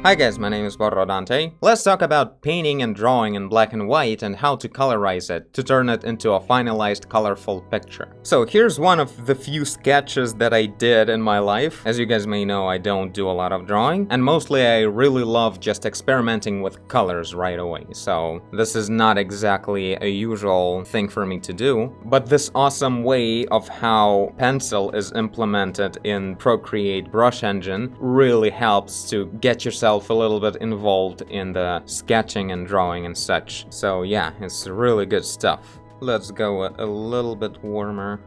Hi guys, my name is Baro. Let's talk about painting and drawing in black and white and how to colorize it to turn it into a finalized colorful picture. So here's one of the few sketches that I did in my life. As you guys may know, I don't do a lot of drawing, and mostly I really love just experimenting with colors right away. So this is not exactly a usual thing for me to do, but this awesome way of how pencil is implemented in Procreate brush engine really helps to get yourself a little bit involved in the sketching and drawing and such. So yeah, it's really good stuff. Let's go a little bit warmer.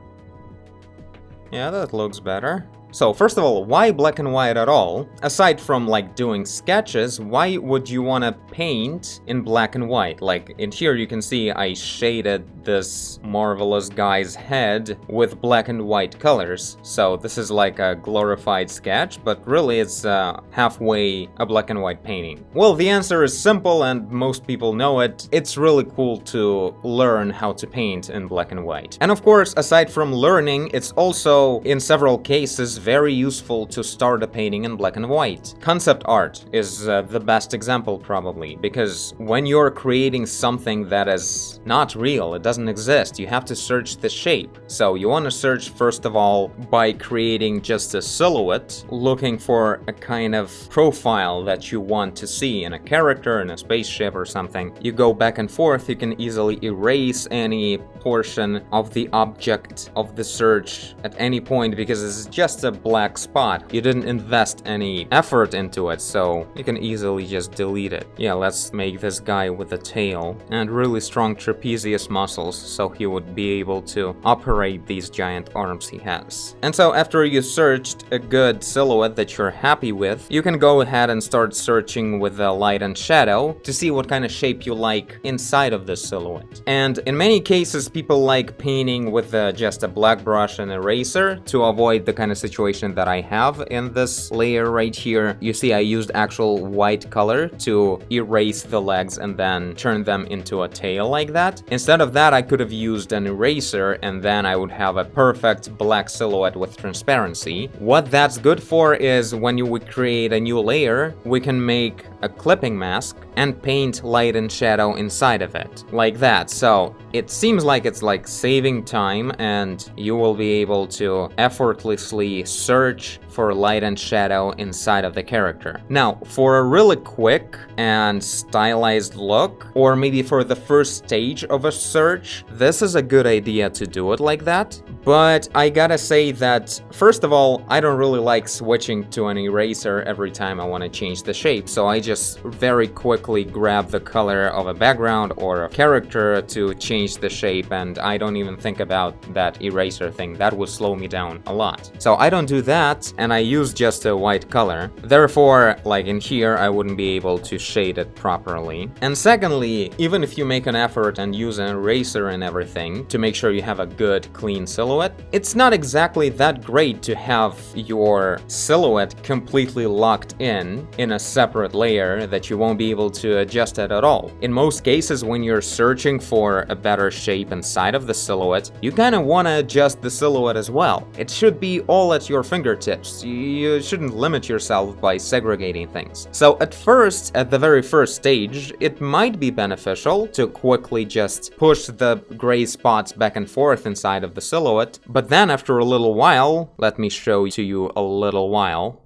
Yeah, that looks better. So first of all, why black and white at all? Aside from like doing sketches, why would you want to paint in black and white? Like in here you can see I shaded this marvelous guy's head with black and white colors. So this is like a glorified sketch, but really it's halfway a black and white painting. Well, the answer is simple and most people know it. It's really cool to learn how to paint in black and white. And of course, aside from learning, it's also in several cases very useful to start a painting in black and white. Concept art is the best example probably, because when you're creating something that is not real, it doesn't exist, you have to search the shape. So you want to search first of all by creating just a silhouette, looking for a kind of profile that you want to see in a character, in a spaceship or something. You go back and forth, you can easily erase any portion of the object of the search at any point because it's just a black spot. You didn't invest any effort into it, so you can easily just delete it. Yeah, let's make this guy with a tail and really strong trapezius muscles so he would be able to operate these giant arms he has. And so after you searched a good silhouette that you're happy with, you can go ahead and start searching with the light and shadow to see what kind of shape you like inside of this silhouette. And in many cases, people like painting with just a black brush and eraser to avoid the kind of situation that I have in this layer right here. You see I used actual white color to erase the legs and then turn them into a tail like that. Instead of that, I could have used an eraser and then I would have a perfect black silhouette with transparency. What that's good for is when you would create a new layer, we can make a clipping mask and paint light and shadow inside of it, like that. So it seems like it's like saving time and you will be able to effortlessly search for light and shadow inside of the character. Now, for a really quick and stylized look, or maybe for the first stage of a search, this is a good idea to do it like that. But I gotta say that, first of all, I don't really like switching to an eraser every time I want to change the shape, so I just very quickly grab the color of a background or a character to change the shape, and I don't even think about that eraser thing. That would slow me down a lot. So I don't do that, and I use just a white color. Therefore, like in here, I wouldn't be able to shade it properly. And secondly, even if you make an effort and use an eraser and everything to make sure you have a good, clean silhouette, it's not exactly that great to have your silhouette completely locked in a separate layer that you won't be able to adjust it at all. In most cases, when you're searching for a better shape inside of the silhouette, you kind of want to adjust the silhouette as well. It should be all at your fingertips. You shouldn't limit yourself by segregating things. So at first, at the very first stage, it might be beneficial to quickly just push the gray spots back and forth inside of the silhouette, but then after a little while, let me show to you a little while.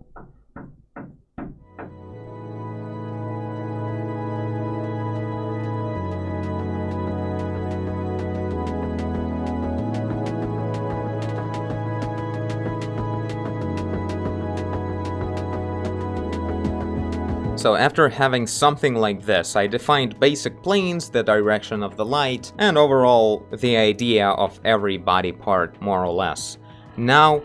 So after having something like this, I defined basic planes, the direction of the light, and overall the idea of every body part, more or less. Now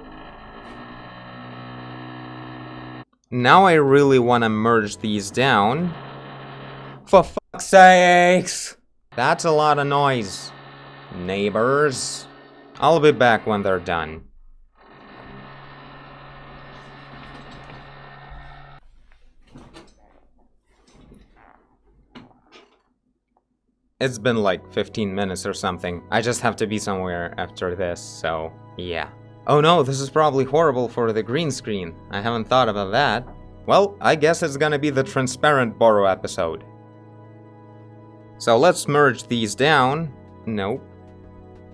I really want to merge these down. For fuck's sakes! That's a lot of noise, neighbors. I'll be back when they're done. It's been like 15 minutes or something. I just have to be somewhere after this, so yeah. Oh no, this is probably horrible for the green screen. I haven't thought about that. Well, I guess it's gonna be the transparent Baro episode. So let's merge these down. Nope.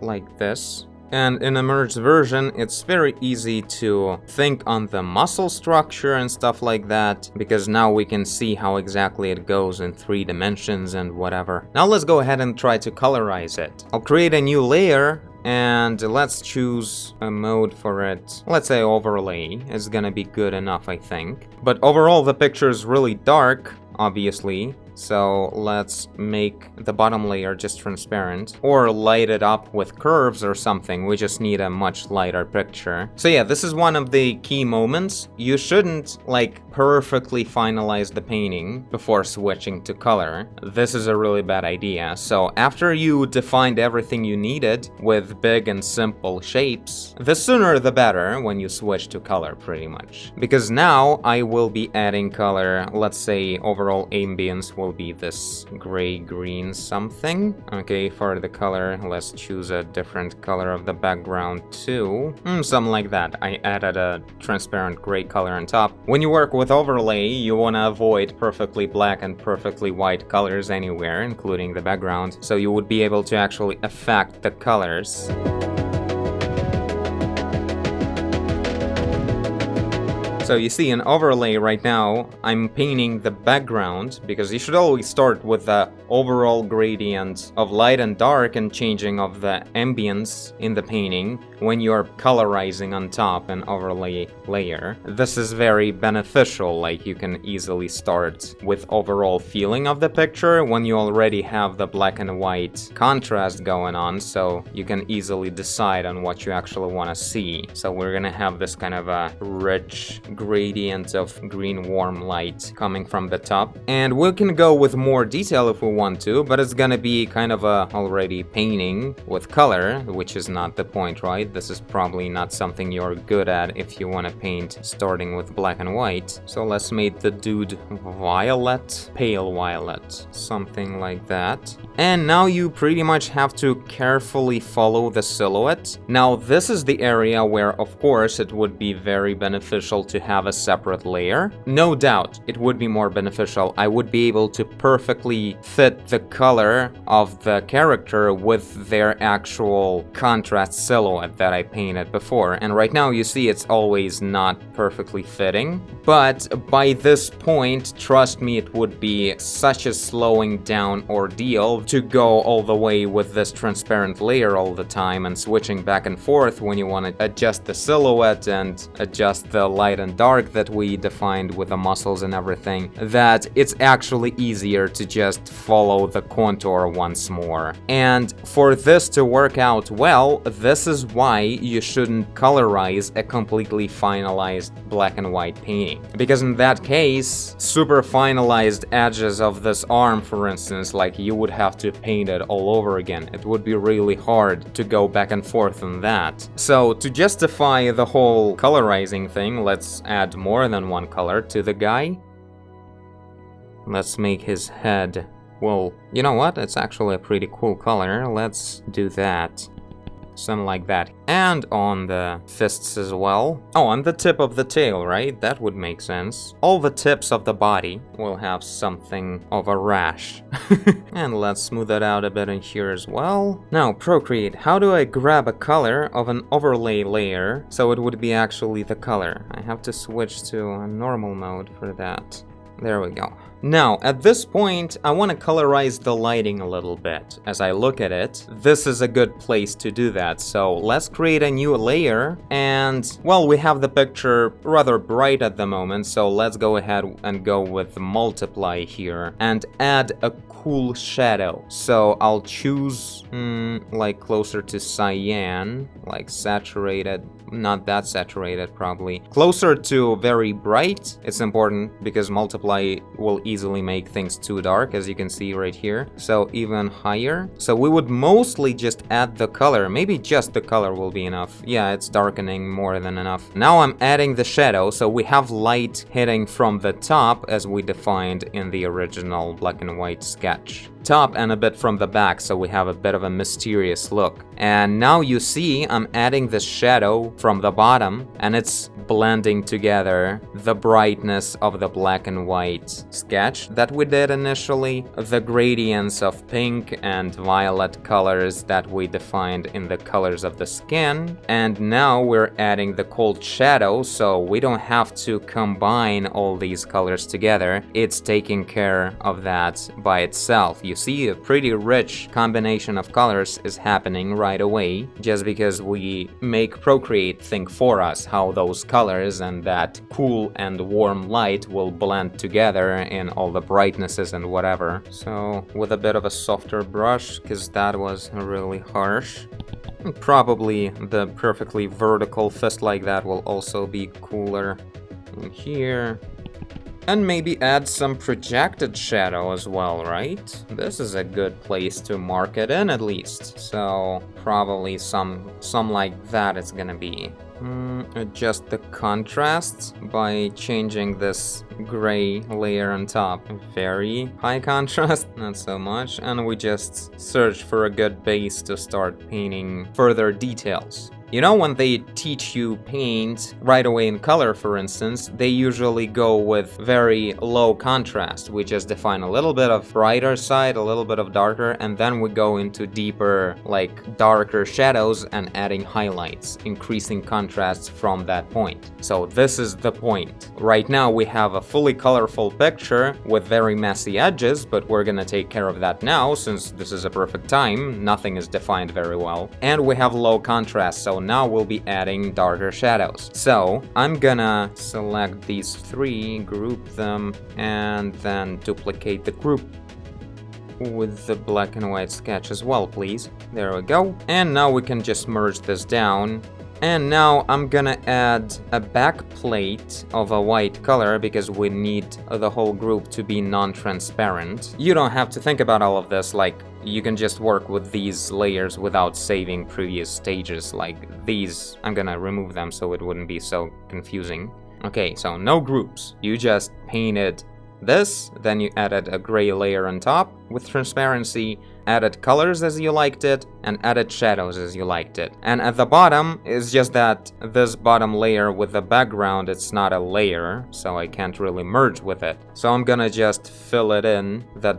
Like this. And in a merged version, it's very easy to think on the muscle structure and stuff like that, because now we can see how exactly it goes in 3 dimensions and whatever. Now let's go ahead and try to colorize it. I'll create a new layer, and let's choose a mode for it. Let's say overlay is gonna be good enough, I think. But overall, the picture is really dark, obviously. So let's make the bottom layer just transparent, or light it up with curves or something. We just need a much lighter picture. So yeah, this is one of the key moments. You shouldn't like perfectly finalize the painting before switching to color. This is a really bad idea. So after you defined everything you needed with big and simple shapes, the sooner the better when you switch to color, pretty much. Because now I will be adding color. Let's say overall ambience will be this gray-green something. Okay, for the color, let's choose a different color of the background too. Something like that. I added a transparent gray color on top. When you work with overlay, you want to avoid perfectly black and perfectly white colors anywhere, including the background, so you would be able to actually affect the colors. So you see in overlay right now, I'm painting the background, because you should always start with the overall gradient of light and dark and changing of the ambience in the painting when you're colorizing on top an overlay layer. This is very beneficial, like you can easily start with overall feeling of the picture when you already have the black and white contrast going on, so you can easily decide on what you actually want to see. So we're gonna have this kind of a rich gradient of green warm light coming from the top, and we can go with more detail if we want to, but it's gonna be kind of a already painting with color, which is not the point, right? This is probably not something you're good at if you want to paint starting with black and white. So let's make the dude violet, pale violet, something like that. And now you pretty much have to carefully follow the silhouette. Now this is the area where, of course, it would be very beneficial to have a separate layer. No doubt, it would be more beneficial. I would be able to perfectly fit the color of the character with their actual contrast silhouette that I painted before. And right now you see it's always not perfectly fitting. But by this point, trust me, it would be such a slowing down ordeal to go all the way with this transparent layer all the time and switching back and forth when you want to adjust the silhouette and adjust the light and dark that we defined with the muscles and everything, that it's actually easier to just follow the contour once more. And for this to work out well, this is why you shouldn't colorize a completely finalized black and white painting. Because in that case, super finalized edges of this arm, for instance, like you would have to paint it all over again. It would be really hard to go back and forth on that. So to justify the whole colorizing thing, let's add more than one color to the guy. Let's make his head, well, you know what? It's actually a pretty cool color. Let's do that. Something like that. And on the fists as well. Oh, on the tip of the tail, right? That would make sense. All the tips of the body will have something of a rash. And let's smooth it out a bit in here as well. Now, Procreate, how do I grab a color of an overlay layer so it would be actually the color? I have to switch to a normal mode for that. There we go. Now, at this point, I want to colorize the lighting a little bit. As I look at it, this is a good place to do that. So let's create a new layer. And, well, we have the picture rather bright at the moment. So let's go ahead and go with multiply here and add a cool shadow. So I'll choose like closer to cyan, like saturated, not that saturated probably. Closer to very bright. It's important because multiply will easily make things too dark, as you can see right here. So even higher. So we would mostly just add the color. Maybe just the color will be enough. Yeah, it's darkening more than enough. Now I'm adding the shadow. So we have light hitting from the top as we defined in the original black and white sketch. top and a bit from the back, so we have a bit of a mysterious look. And now you see I'm adding this shadow from the bottom, and it's blending together the brightness of the black and white sketch that we did initially, the gradients of pink and violet colors that we defined in the colors of the skin, and now we're adding the cold shadow, so we don't have to combine all these colors together. It's taking care of that by itself. You see, a pretty rich combination of colors is happening right away, just because we make Procreate think for us how those colors and that cool and warm light will blend together in all the brightnesses and whatever. So with a bit of a softer brush, because that was really harsh. Probably the perfectly vertical fist like that will also be cooler in here. And maybe add some projected shadow as well, right? This is a good place to mark it in at least. So probably some like that it's gonna be. Adjust the contrast by changing this gray layer on top. Very high contrast, not so much. And we just search for a good base to start painting further details. You know, when they teach you paint right away in color, for instance, they usually go with very low contrast. We just define a little bit of brighter side, a little bit of darker, and then we go into deeper, like darker shadows and adding highlights, increasing contrast from that point. So this is the point. Right now we have a fully colorful picture with very messy edges, but we're gonna take care of that now since this is a perfect time. Nothing is defined very well. And we have low contrast, so now we'll be adding darker shadows. So I'm gonna select these three, group them, and then duplicate the group with the black and white sketch as well, please. There we go. And now we can just merge this down. And now I'm gonna add a back plate of a white color because we need the whole group to be non-transparent. You don't have to think about all of this, like you can just work with these layers without saving previous stages. Like these, I'm gonna remove them so it wouldn't be so confusing. Okay, so no groups. You just painted this, then you added a gray layer on top with transparency, added colors as you liked it, and added shadows as you liked it. And at the bottom is just that this bottom layer with the background, it's not a layer, so I can't really merge with it. So I'm gonna just fill it in, that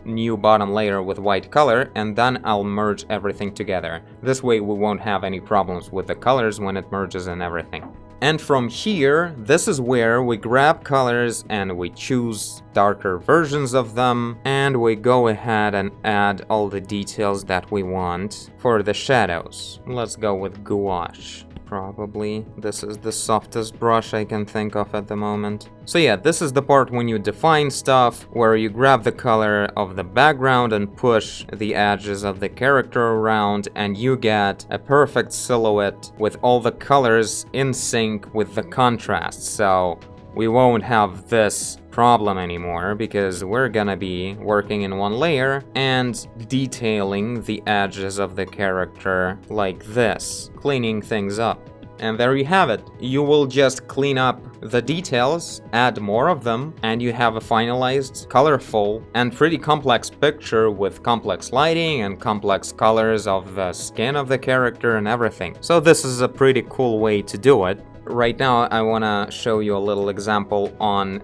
new bottom layer with white color, and then I'll merge everything together. This way we won't have any problems with the colors when it merges and everything. And from here, this is where we grab colors and we choose darker versions of them, and we go ahead and add all the details that we want for the shadows. Let's go with gouache. Probably this is the softest brush I can think of at the moment. So yeah, this is the part when you define stuff, where you grab the color of the background and push the edges of the character around, and you get a perfect silhouette with all the colors in sync with the contrast. So we won't have this problem anymore because we're gonna be working in one layer and detailing the edges of the character like this, cleaning things up. And there you have it. You will just clean up the details, add more of them, and you have a finalized, colorful, and pretty complex picture with complex lighting and complex colors of the skin of the character and everything. So this is a pretty cool way to do it. Right now, I want to show you a little example on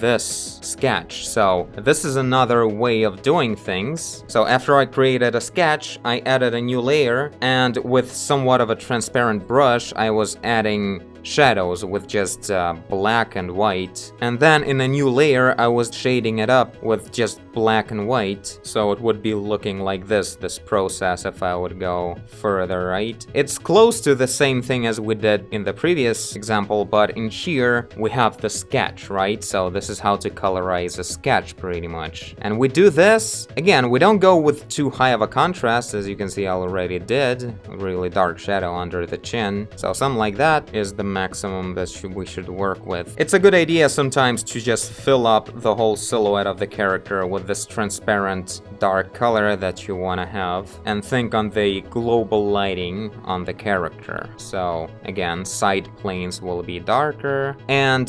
this sketch. So this is another way of doing things. So after I created a sketch, I added a new layer, and with somewhat of a transparent brush, I was adding shadows with just black and white. And then in a new layer, I was shading it up with just black and white. So it would be looking like this process if I would go further, right? It's close to the same thing as we did in the previous example, but in here we have the sketch, right? So this is how to colorize a sketch pretty much. And we do this, again, we don't go with too high of a contrast, as you can see I already did. A really dark shadow under the chin. So something like that is the maximum that we should work with. It's a good idea sometimes to just fill up the whole silhouette of the character with this transparent dark color that you want to have, and think on the global lighting on the character. So again, side planes will be darker, and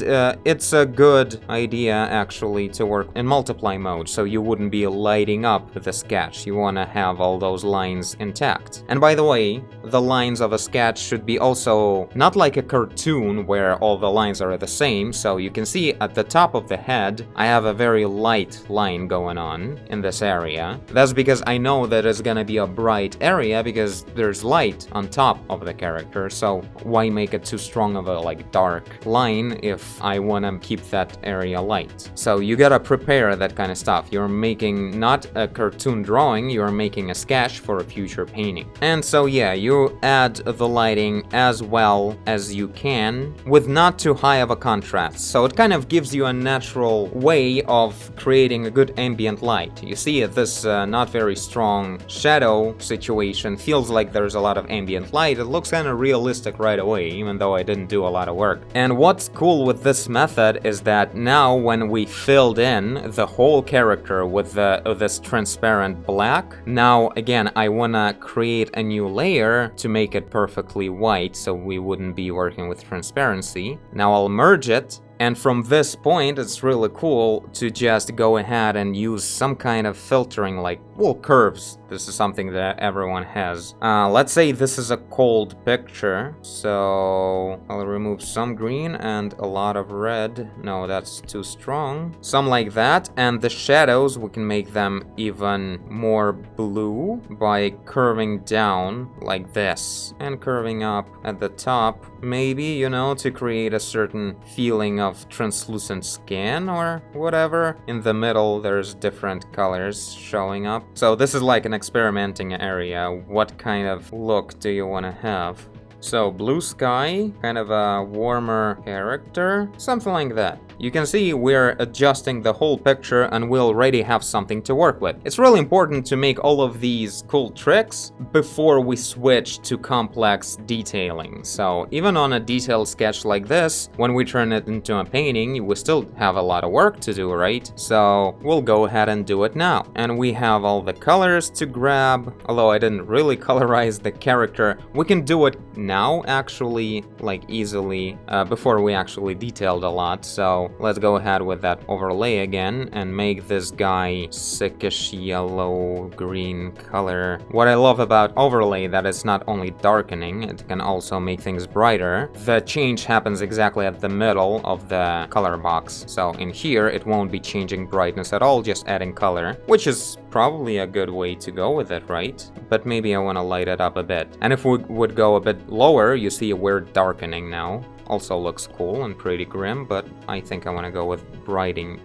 it's a good idea actually to work in multiply mode, so you wouldn't be lighting up the sketch. You want to have all those lines intact. And by the way, the lines of a sketch should be also not like a cartoon where all the lines are the same. So you can see at the top of the head, I have a very light line going on in this area. That's because I know that it's gonna be a bright area because there's light on top of the character. So why make it too strong of a like dark line if I want to keep that area light? So you gotta prepare that kind of stuff. You're making not a cartoon drawing, you're making a sketch for a future painting. And so yeah, you add the lighting as well as you can with not too high of a contrast. So it kind of gives you a natural way of creating a good ambient light. You see this not very strong shadow situation feels like there's a lot of ambient light. It looks kind of realistic right away, even though I didn't do a lot of work. And what's cool with this method is that now when we filled in the whole character with this transparent black, now again I want to create a new layer to make it perfectly white so we wouldn't be working with transparency. Now I'll merge it. And from this point, it's really cool to just go ahead and use some kind of filtering, like, well, curves. This is something that everyone has. Let's say this is a cold picture, so I'll remove some green and a lot of red. No, that's too strong. Some like that, and the shadows, we can make them even more blue by curving down like this and curving up at the top, maybe, you know, to create a certain feeling of translucent skin or whatever. In the middle, there's different colors showing up. So this is like an experimenting area. What kind of look do you want to have? So blue sky, kind of a warmer character, something like that. You can see we're adjusting the whole picture and we already have something to work with. It's really important to make all of these cool tricks before we switch to complex detailing. So even on a detailed sketch like this, when we turn it into a painting, we still have a lot of work to do, right? So we'll go ahead and do it now. And we have all the colors to grab. Although I didn't really colorize the character, we can do it now actually, like easily, before we actually detailed a lot. So let's go ahead with that overlay again and make this guy sickish yellow green color. What I love about overlay that it's not only darkening, it can also make things brighter. The change happens exactly at the middle of the color box. So in here it won't be changing brightness at all, just adding color, which is probably a good way to go with it, right? But maybe I want to light it up a bit. And if we would go a bit lower, you see we're darkening now. Also looks cool and pretty grim, but I think I want to go with brightening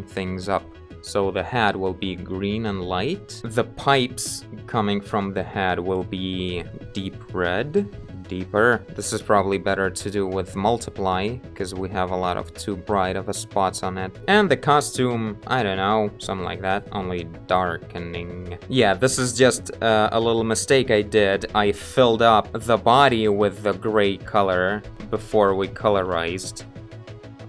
things up. So the head will be green and light. The pipes coming from the head will be deep red. Deeper. This is probably better to do with multiply because we have a lot of too bright of a spots on it. And the costume, I don't know, something like that, only darkening. Yeah, this is just a little mistake I did. I filled up the body with the gray color before we colorized.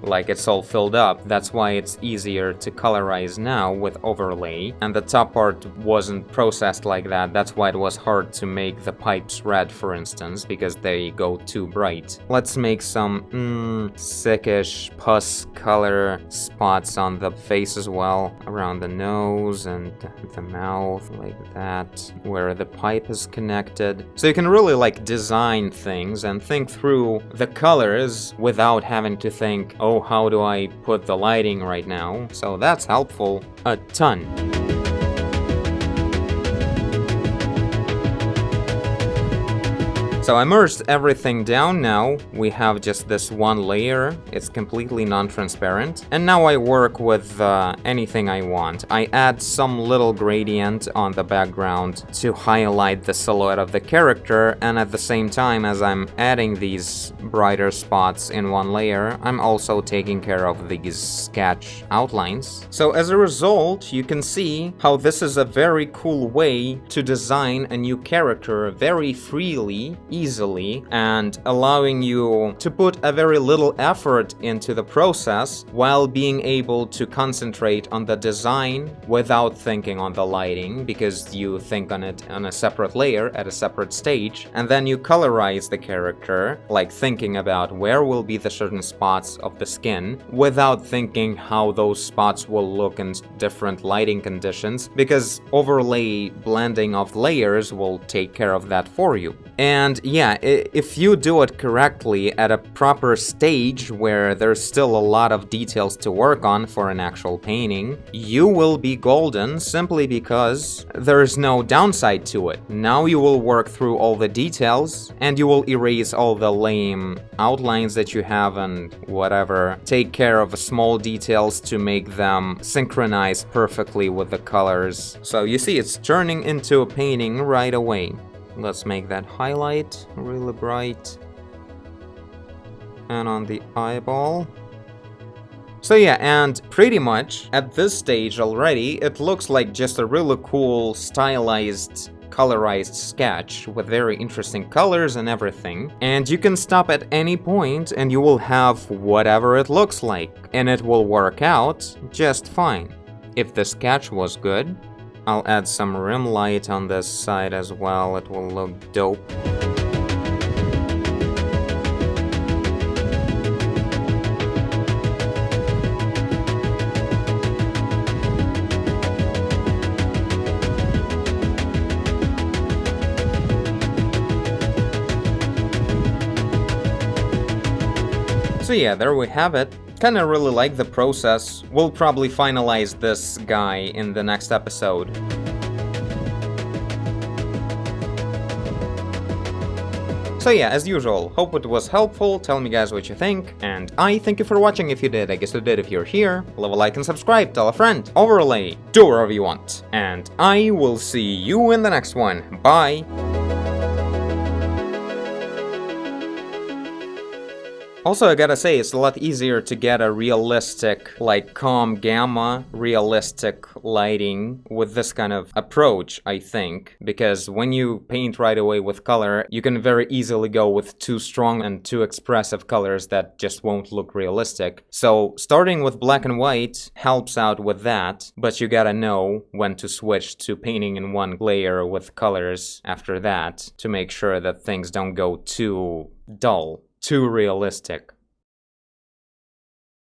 Like it's all filled up. That's why it's easier to colorize now with overlay. And the top part wasn't processed like that. That's why it was hard to make the pipes red, for instance, because they go too bright. Let's make some sickish pus color spots on the face as well, around the nose and the mouth, like that, where the pipe is connected. So you can really like design things and think through the colors without having to think, oh, how do I put the lighting right now? So that's helpful a ton. So I merged everything down now. We have just this one layer. It's completely non-transparent. And now I work with anything I want. I add some little gradient on the background to highlight the silhouette of the character. And at the same time as I'm adding these brighter spots in one layer, I'm also taking care of these sketch outlines. So as a result, you can see how this is a very cool way to design a new character very freely easily and allowing you to put a very little effort into the process while being able to concentrate on the design without thinking on the lighting, because you think on it on a separate layer at a separate stage, and then you colorize the character, like thinking about where will be the certain spots of the skin without thinking how those spots will look in different lighting conditions, because overlay blending of layers will take care of that for you. And yeah, if you do it correctly at a proper stage where there's still a lot of details to work on for an actual painting, you will be golden simply because there's no downside to it. Now you will work through all the details and you will erase all the lame outlines that you have and whatever. Take care of small details to make them synchronize perfectly with the colors. So you see, it's turning into a painting right away. Let's make that highlight really bright. And on the eyeball. So yeah, and pretty much at this stage already, it looks like just a really cool, stylized, colorized sketch with very interesting colors and everything. And you can stop at any point and you will have whatever it looks like. And it will work out just fine. If the sketch was good, I'll add some rim light on this side as well, it will look dope. So yeah, there we have it. Kinda really like the process. We'll probably finalize this guy in the next episode. So yeah, as usual, hope it was helpful, tell me guys what you think, and I thank you for watching if you did, I guess you did if you're here, leave a like and subscribe, tell a friend, overlay, do whatever you want, and I will see you in the next one, bye! Also, I gotta say, it's a lot easier to get a realistic, like calm gamma, realistic lighting with this kind of approach, I think. Because when you paint right away with color, you can very easily go with too strong and too expressive colors that just won't look realistic. So, starting with black and white helps out with that, but you gotta know when to switch to painting in one layer with colors after that to make sure that things don't go too dull. Too realistic.